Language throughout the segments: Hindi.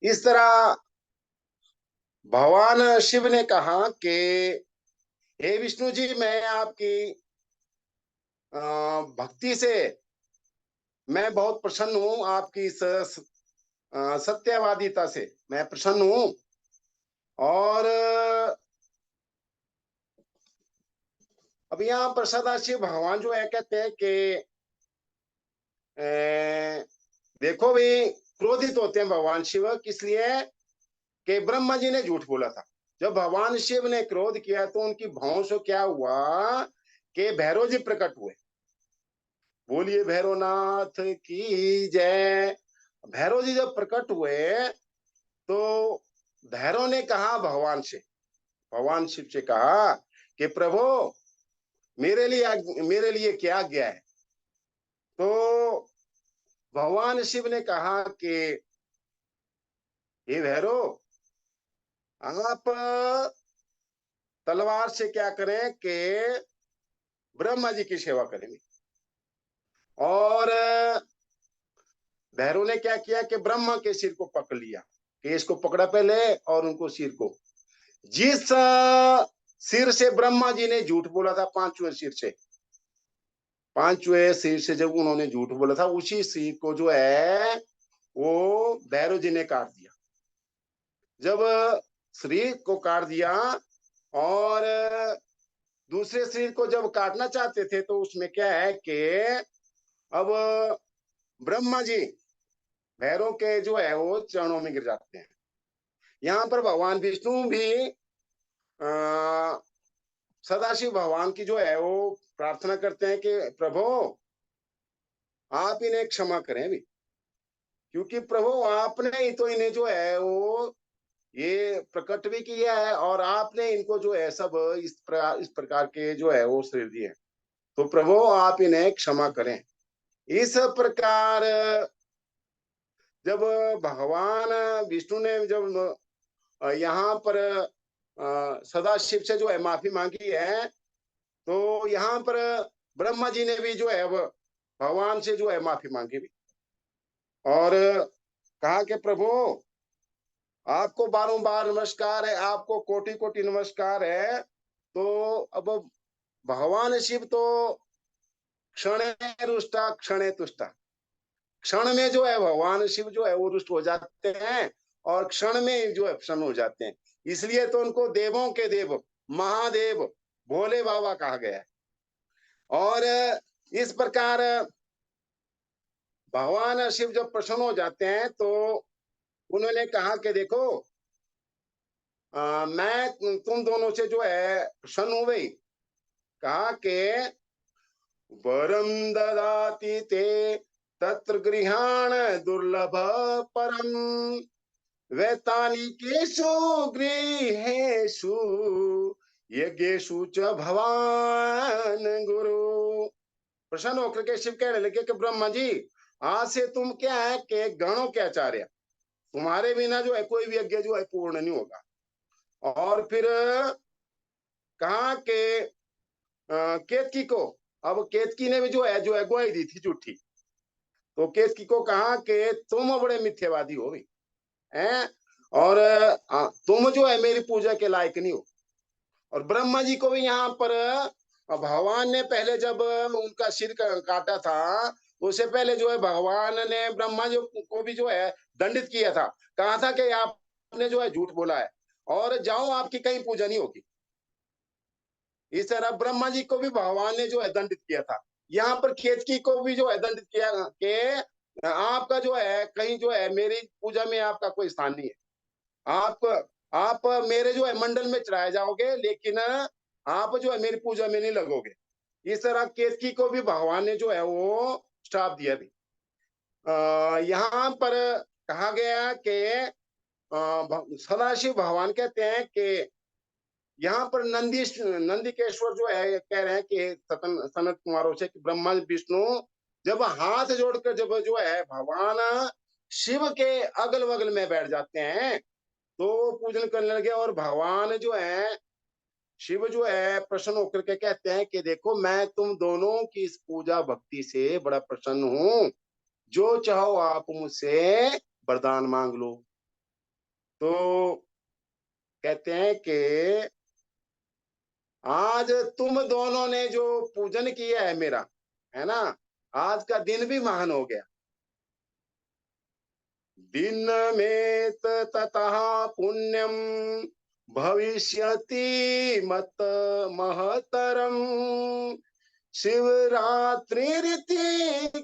इस तरह भगवान शिव ने कहा कि हे विष्णु जी, मैं आपकी भक्ति से मैं बहुत प्रसन्न हूँ। आपकी सत्यवादिता से मैं प्रसन्न हूँ। और अब यहाँ पर सदाशिव भगवान जो है कहते हैं कि अ, देखो भी, क्रोधित होते हैं भगवान शिव, किस लिए? कि ब्रह्मा जी ने झूठ बोला था। जब भगवान शिव ने क्रोध किया तो उनकी भौं से क्या हुआ कि भैरव जी प्रकट हुए। बोलिए भैरवनाथ की जय। भैरव जी जब प्रकट हुए तो भैरव ने कहा भगवान से, भगवान शिव से कहा कि प्रभु, मेरे लिए क्या आज्ञा है? तो भगवान शिव ने कहा कि हे भैरव, आप तलवार से क्या करें कि ब्रह्मा जी की सेवा करेंगे। और भैरव ने क्या किया कि ब्रह्मा के सिर को पकड़ लिया, कि इसको पकड़ा पहले और उनको सिर को। जिस सिर से ब्रह्मा जी ने झूठ बोला था, पांचवें सिर से, पांचवें सिर से जब उन्होंने झूठ बोला था, उसी सिर को जो है वो भैरव जी ने काट दिया। जब शरीर को काट दिया और दूसरे शरीर को जब काटना चाहते थे तो उसमें क्या है कि अब ब्रह्मा जी भैरव के जो है वो चरणों में गिर जाते हैं। यहाँ पर भगवान विष्णु भी सदाशिव भगवान की जो है वो प्रार्थना करते हैं कि प्रभु, आप इन्हें क्षमा करें भी, क्योंकि प्रभु आपने ही तो इन्हें जो है वो ये प्रकट भी किया है और आपने इनको जो है सब इस प्रकार के जो है वो शरीर दिए। तो प्रभु आप इन्हें क्षमा करें। इस प्रकार जब भगवान विष्णु ने जब यहाँ पर सदाशिव से जो है माफी मांगी है, तो यहाँ पर ब्रह्मा जी ने भी जो है अब भगवान से जो है माफी मांगी भी, और कहा कि प्रभु, आपको बारंबार नमस्कार है, आपको कोटि कोटि नमस्कार है। तो अब भगवान शिव तो क्षणे रुष्टा क्षणे तुष्टा, क्षण में जो है भगवान शिव जो है वो रुष्ट हो जाते हैं और क्षण में जो है प्रसन्न हो जाते हैं। इसलिए तो उनको देवों के देव, महादेव, भोले बाबा कहा गया है। और इस प्रकार भगवान शिव जब प्रसन्न हो जाते हैं तो उन्होंने कहा कि देखो, मैं तुम दोनों से जो है प्रसन्न हो गई। कहा कि वरम ददाति ते तत्र गृहाण दुर्लभ परम वैतानिकेषु गृहेषु यज्ञेषु च भवान गुरु। प्रसन्न होकर के शिव कहने लगे कि ब्रह्मा जी, आज से तुम क्या है कि गणों के आचार्य, तुम्हारे बिना जो है कोई भी यज्ञ जो है पूर्ण नहीं होगा। और फिर कहा कि केतकी को, अब केतकी ने भी जो है ग्वाही दी थी झूठी। तो केतकी को कहा कि तुम बड़े मिथ्यावादी हो भी हैं, और तुम जो है मेरी पूजा के लायक नहीं हो। और ब्रह्मा जी को भी यहाँ पर भगवान ने पहले जब उनका सिर काटा था, उससे पहले जो है भगवान ने ब्रह्मा जी को भी जो है दंडित किया था। कहा था कि आपने जो है झूठ बोला है और जाओ, आपकी कहीं पूजा नहीं होगी। इस तरह ब्रह्मा जी को भी भगवान ने जो है दंडित किया था। यहाँ पर केतकी को भी जो है दंडित किया कि आपका जो है कहीं जो है मेरी पूजा में आपका कोई स्थान नहीं है। आप मेरे जो है मंडल में चढ़ाए जाओगे, लेकिन आप जो है मेरी पूजा में नहीं लगोगे। इस तरह केतकी को भी भगवान ने जो है वो श्राप दिया भी। यहाँ पर कहा गया कि सदाशिव भगवान कहते हैं कि यहाँ पर नंदीकेश्वर जो है कह रहे हैं कि सनत कुमारों से कि ब्रह्मा विष्णु जब हाथ जोड़कर जब जो है भगवान शिव के अगल बगल में बैठ जाते हैं तो पूजन करने लगे। और भगवान जो है शिव जो है प्रसन्न होकर के कहते हैं कि देखो, मैं तुम दोनों की इस पूजा भक्ति से बड़ा प्रसन्न हूँ। जो चाहो आप मुझसे वरदान मांग लो। तो कहते हैं कि आज तुम दोनों ने जो पूजन किया है मेरा, है ना, आज का दिन भी महान हो गया। दिन में ततः पुण्यम भविष्यति मत महतरम शिवरात्रिरिति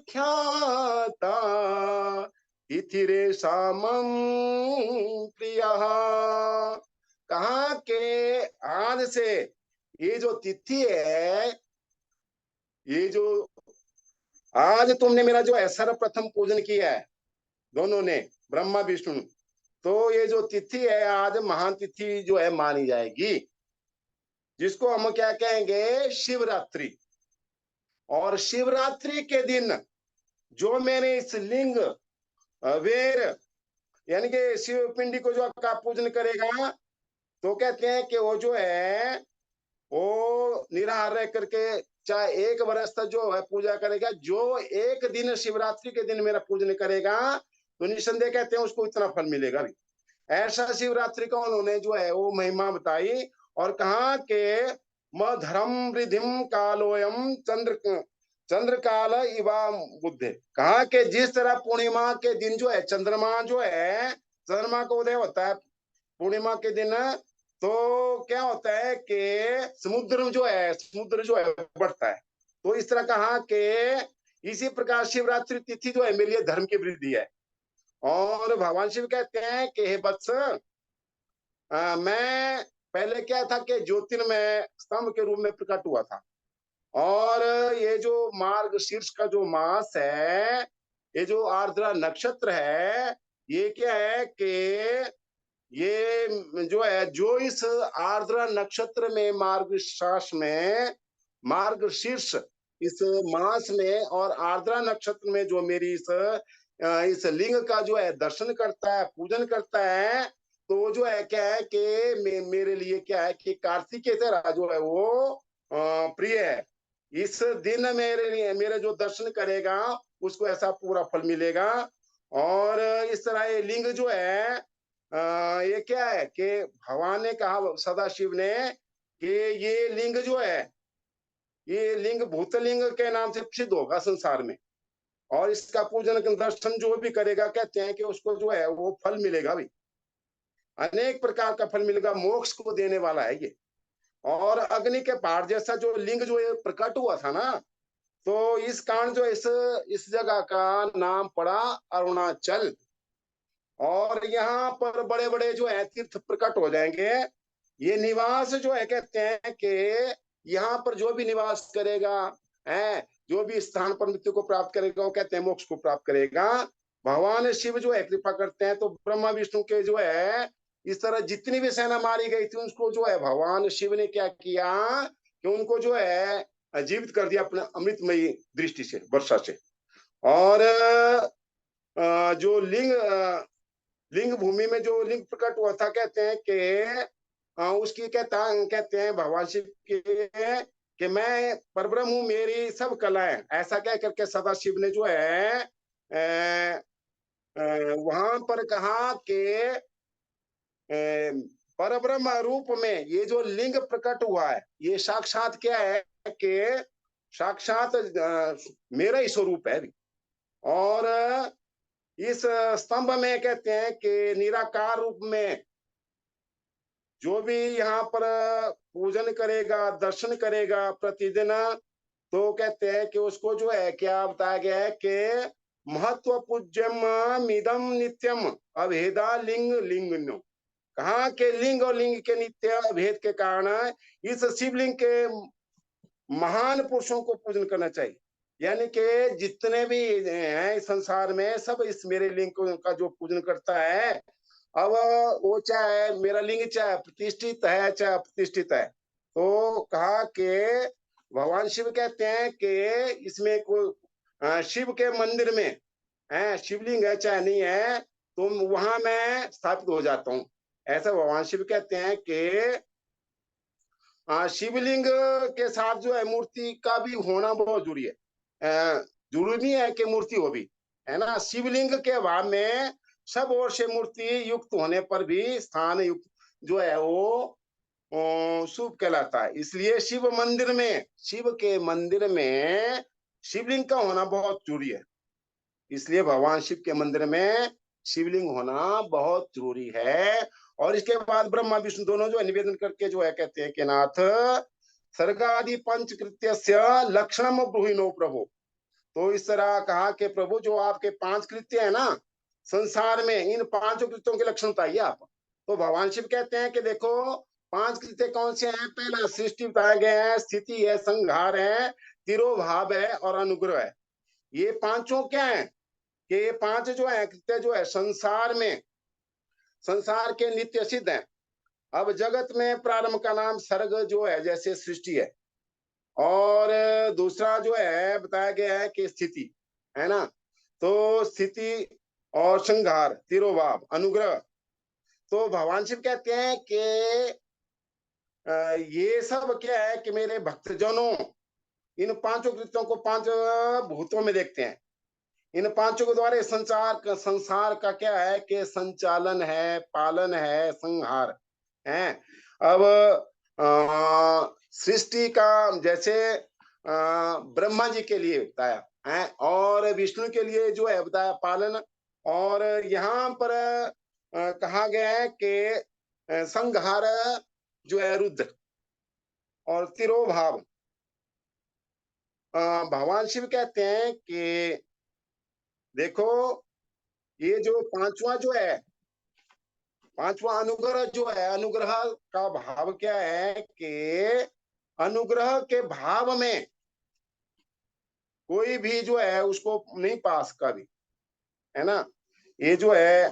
ख्याता इथिरे सामं प्रियः। कहा के आज से ये जो तिथि है, ये जो आज तुमने मेरा जो है सर्वप्रथम पूजन किया है दोनों ने, ब्रह्मा विष्णु, तो ये जो तिथि है आज महान तिथि जो है मानी जाएगी, जिसको हम क्या कहेंगे, शिवरात्रि। और शिवरात्रि के दिन जो मैंने इस लिंग वेर यानी कि शिव पिंडी को जो का पूजन करेगा, तो कहते हैं कि वो जो है वो निराहार रह करके चाहे 1 वर्ष तक जो है पूजा करेगा, जो एक दिन शिवरात्रि के दिन मेरा पूजन करेगा, तो निसंदेह कहते हैं उसको इतना फल मिलेगा भी। ऐसा शिवरात्रि का उन्होंने जो है वो महिमा बताई और कहा कि म धर्म रिधिम कालोयम चंद्र काल इवा बुद्धे। कहा कि जिस तरह पूर्णिमा के दिन जो है चंद्रमा को उदय होता है पूर्णिमा के दिन, तो क्या होता है कि समुद्र जो है बढ़ता है। तो इस तरह कहा कि इसी प्रकार शिवरात्रि तिथि जो है मेरे लिए धर्म की वृद्धि है। और भगवान शिव कहते हैं कि हे वत्स, मैं पहले क्या था कि ज्योतिर्मय स्तंभ के रूप में प्रकट हुआ था, और ये जो मार्ग शीर्ष का जो मास है, ये जो आर्द्रा नक्षत्र है, ये क्या है कि ये जो है जो इस आर्द्रा नक्षत्र में मार्ग शीर्ष इस मास में और आर्द्रा नक्षत्र में जो मेरी इस लिंग का जो है दर्शन करता है, पूजन करता है, तो जो है क्या है कि मेरे लिए क्या है कि कार्तिकेय तरह जो है वो प्रिय है। इस दिन मेरे लिए मेरे जो दर्शन करेगा उसको ऐसा पूरा फल मिलेगा। और इस तरह ये लिंग जो है ये क्या है कि भगवान ने कहा, सदा शिव ने, कि ये लिंग जो है ये लिंग भूतलिंग के नाम से प्रसिद्ध होगा संसार में, और इसका पूजन दर्शन जो भी करेगा कहते हैं कि उसको जो है वो फल मिलेगा भी, अनेक प्रकार का फल मिलेगा, मोक्ष को देने वाला है ये। और अग्नि के पहाड़ जैसा जो लिंग जो ये प्रकट हुआ था ना, तो इस कारण जो इस जगह का नाम पड़ा अरुणाचल। और यहाँ पर बड़े बड़े जो है तीर्थ प्रकट हो जाएंगे। ये निवास जो है कहते हैं कि यहाँ पर जो भी निवास करेगा है, जो भी स्थान पर मृत्यु को प्राप्त करेगा, वो कहते हैं मोक्ष को प्राप्त करेगा। भगवान शिव जो है कृपा करते हैं, तो ब्रह्मा विष्णु के जो है इस तरह जितनी भी सेना मारी गई थी उसको जो है भगवान शिव ने क्या किया कि उनको जो है जीवित कर दिया अपने अमृतमयी दृष्टि से, वर्षा से। और जो लिंग भूमि में जो लिंग प्रकट हुआ था कहते हैं कि उसकी कहते हैं भगवान शिव कि मैं परब्रह्म हूँ, मेरी सब कलाएं, ऐसा कह करके सदा शिव ने जो है वहां पर कहा कि परब्रह्म रूप में ये जो लिंग प्रकट हुआ है, ये साक्षात क्या है कि साक्षात मेरा ही स्वरूप है। और इस स्तंभ में कहते हैं कि निराकार रूप में जो भी यहाँ पर पूजन करेगा, दर्शन करेगा प्रतिदिन, तो कहते हैं कि उसको जो है क्या बताया गया है कि महत्व पूज्यम इदम नित्यम अभेदा लिंग लिंग। कहा के लिंग और लिंग के नित्य भेद के कारण इस शिवलिंग के महान पुरुषों को पूजन करना चाहिए। यानी कि जितने भी हैं इस संसार में सब इस मेरे लिंग का जो पूजन करता है, अब वो चाहे मेरा लिंग चाहे प्रतिष्ठित है चाहे अप्रतिष्ठित है, तो कहा कि भगवान शिव कहते हैं कि इसमें कोई शिव के मंदिर में है, शिवलिंग है चाहे नहीं है, तो वहां मैं स्थापित हो जाता हूँ। ऐसा भगवान शिव कहते हैं कि शिवलिंग के साथ जो है मूर्ति का भी होना बहुत जरूरी है। जरूरी नहीं है कि मूर्ति हो भी, है ना। शिवलिंग के अभाव में सब ओर से मूर्ति युक्त होने पर भी स्थान युक्त जो है वो शुभ कहलाता है। इसलिए शिव के मंदिर में शिवलिंग का होना बहुत जरूरी है। इसलिए भगवान शिव के मंदिर में शिवलिंग होना बहुत जरूरी है। और इसके बाद ब्रह्मा विष्णु दोनों जो है निवेदन करके जो है कहते हैं कि नाथ सर्गादि पंच कृत्य लक्षणम ब्रूहिणो प्रभु। तो इस तरह कहा कि प्रभु जो आपके 5 कृत्य है ना संसार में, इन 5 कृत्यों के लक्षण बताइए आप। तो भगवान शिव कहते हैं कि देखो 5 कृत्य कौन से हैं। पहला सृष्टि बताया गया है, स्थिति है, संहार है, तिरोभाव है और अनुग्रह है। ये पांचों क्या है कि ये 5 जो है कृत्य जो है संसार के नित्य सिद्ध है। अब जगत में प्रारंभ का नाम सर्ग जो है जैसे सृष्टि है, और दूसरा जो है बताया गया है कि स्थिति है ना। तो स्थिति और संहार, तिरोभाव, अनुग्रह। तो भगवान शिव कहते हैं कि ये सब क्या है कि मेरे भक्तजनों इन 5 कृत्यों को 5 भूतों में देखते हैं। इन 5 के द्वारा संसार का क्या है कि संचालन है, पालन है, संहार है। अब सृष्टि का जैसे ब्रह्मा जी के लिए बताया है, और विष्णु के लिए जो है बताया पालन। और यहाँ पर कहा गया है कि संहार जो है रुद्र, और तिरोभाव भगवान शिव कहते हैं कि देखो ये जो पांचवा जो है, पांचवा अनुग्रह जो है, अनुग्रह का भाव क्या है कि अनुग्रह के भाव में कोई भी जो है उसको नहीं पास कभी, है ना। ये जो है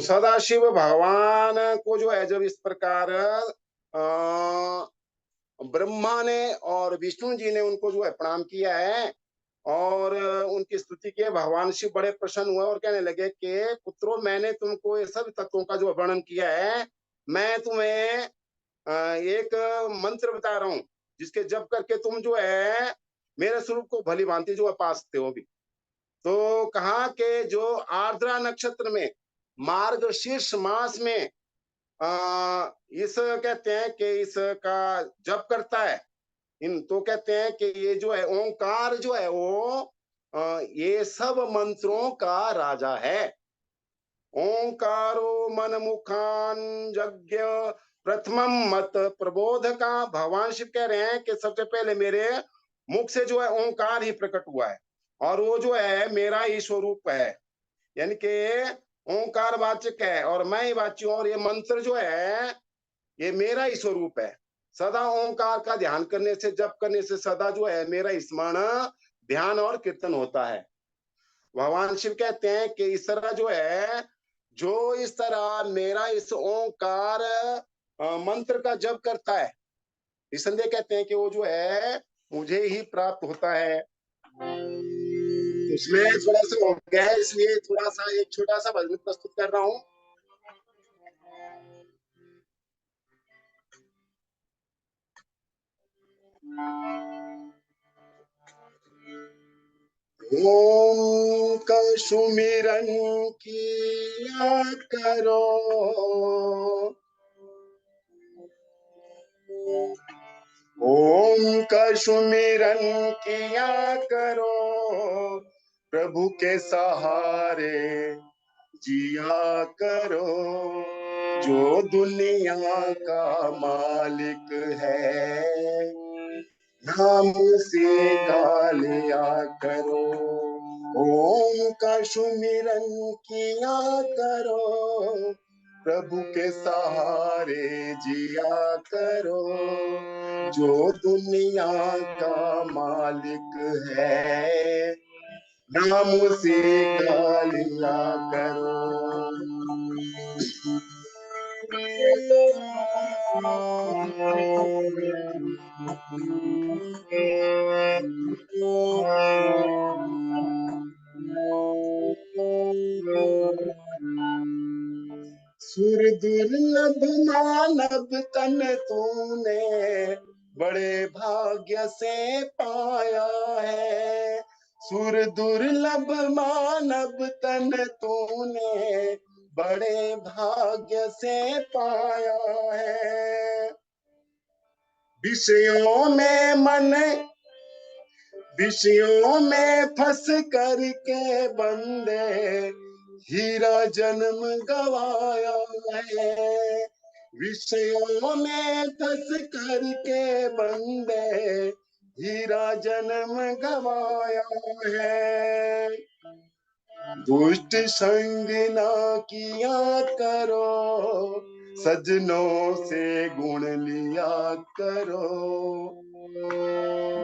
सदाशिव भगवान को जो है जब इस प्रकार ब्रह्मा ने और विष्णु जी ने उनको जो है प्रणाम किया है और उनकी स्तुति की, भगवान शिव बड़े प्रसन्न हुए और कहने लगे कि पुत्रों मैंने तुमको ये सब तत्वों का जो वर्णन किया है, मैं तुम्हें एक मंत्र बता रहा हूँ जिसके जप करके तुम जो है मेरे स्वरूप को भली भांति जो है पा सकते हो भी। तो कहा कि जो आर्द्रा नक्षत्र में मार्गशीर्ष मास में इस कहते हैं कि इसका जप करता है, इन तो कहते हैं कि ये जो है ओंकार जो है वो ये सब मंत्रों का राजा है। ओंकारो मन मुखान यज्ञ प्रथमम मत प्रबोध का। भगवान शिव कह रहे हैं कि सबसे पहले मेरे मुख से जो है ओंकार ही प्रकट हुआ है, और वो जो है मेरा ही स्वरूप है, यानी कि ओंकार वाचक है और मैं ही वाच्य हूं। और ये मंत्र जो है ये मेरा ही स्वरूप है। सदा ओंकार का ध्यान करने से, जप करने से सदा जो है मेरा स्मरण, ध्यान और कीर्तन होता है। भगवान शिव कहते हैं कि इस तरह जो है, जो इस तरह मेरा इस ओंकार मंत्र का जप करता है, निसंदेह कहते हैं कि वो जो है मुझे ही प्राप्त होता है। उसमें थोड़ा सा हो गया है, इसलिए थोड़ा सा एक छोटा सा भजन प्रस्तुत कर रहा हूँ। ओम का सुमिरन किया करो, ओम का सुमिरन किया करो, प्रभु के सहारे जिया करो, जो दुनिया का मालिक है नाम से गालिया करो। ओम का सुमिरन किया करो, प्रभु के सहारे जिया करो, जो दुनिया का मालिक है नाम से गालिया करो। सुर दुर्लभ मानव तन तूने बड़े भाग्य से पाया है, सुर दुर्लभ मानव तन तूने बड़े भाग्य से पाया है। विषयों में मन, विषयों में फंस करके बंदे हीरा जन्म गवाया है। विषयों में फंस करके बंदे हीरा जन्म गवाया है। दुष्ट संग ना किया करो, सजनों से गुण लिया करो।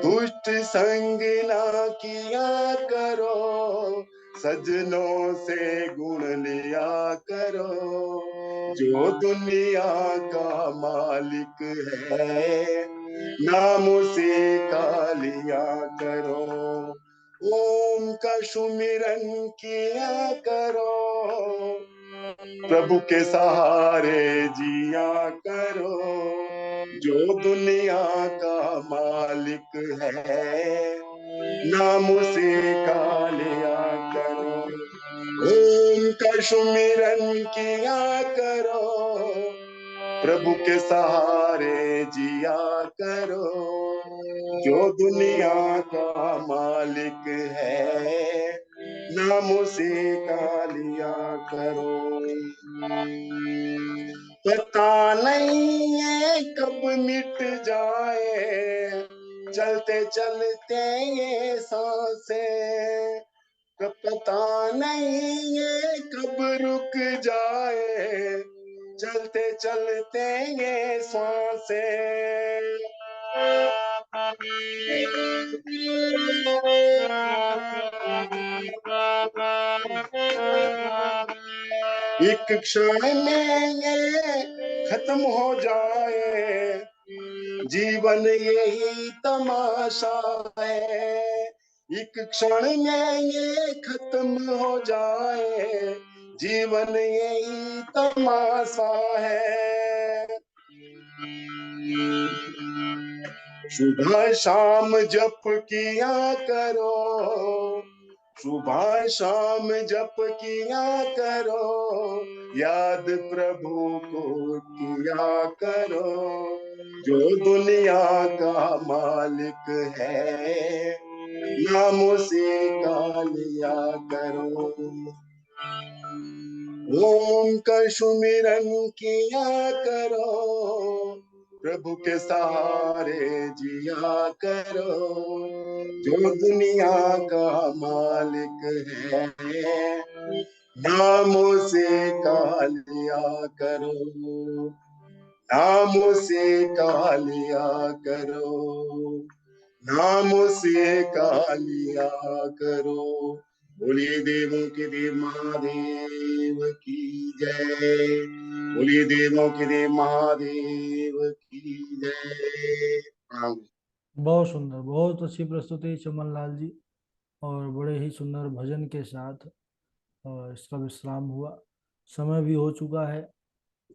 दुष्ट संग ना किया करो, सजनों से गुण लिया करो। जो दुनिया का मालिक है, नाम उसी का लिया करो। ओम का सुमिरन किया करो, प्रभु के सहारे जिया करो। जो दुनिया का मालिक है, नाम उसी का लिया करो। ओम का सुमिरन किया करो, प्रभु के सहारे जिया करो। जो दुनिया का मालिक है, नाम उसी का लिया करो। पता नहीं ये कब मिट जाए, चलते चलते ये सांसें। पता नहीं ये कब रुक जाए, चलते चलते ये सांसें। एक क्षण में ये खत्म हो जाए, जीवन यही तमाशा है। एक क्षण में ये खत्म हो जाए, जीवन यही तमाशा है। सुबह शाम जप किया करो, सुबह शाम जप किया करो, याद प्रभु को किया करो। जो दुनिया का मालिक है, नाम उसी का लिया करो। ओम का सुमिरन किया करो, प्रभु के सहारे जिया करो। जो दुनिया का मालिक है, नाम उसे का लिया करो। नाम उसे का लिया करो। नाम उसे का लिया करो। बोलिए देवों के देव महादेव की जय। बोलिए देवों के देव महादेव की जय। बहुत सुंदर, बहुत अच्छी प्रस्तुति चमन लाल जी। और बड़े ही सुंदर भजन के साथ इसका विश्राम हुआ, समय भी हो चुका है।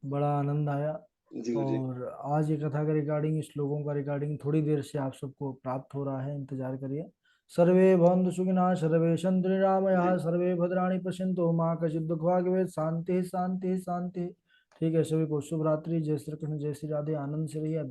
बड़ा आनंद आया। जी जी और आज ये कथा का रिकॉर्डिंग, श्लोकों का रिकॉर्डिंग थोड़ी देर से आप सबको प्राप्त हो रहा है, इंतजार करिए। सर्वे भवन्तु सुखिनः, सर्वे सन्तु निरामयाः, जी। सर्वे भद्राणि पश्यन्तु मा कश्चित् दुःखभाग् भवेत्। शांति शांति शांति। ठीक है, सभी को शुभ रात्रि। जय श्री कृष्ण, जय श्री राधे। आनंद से रहिए।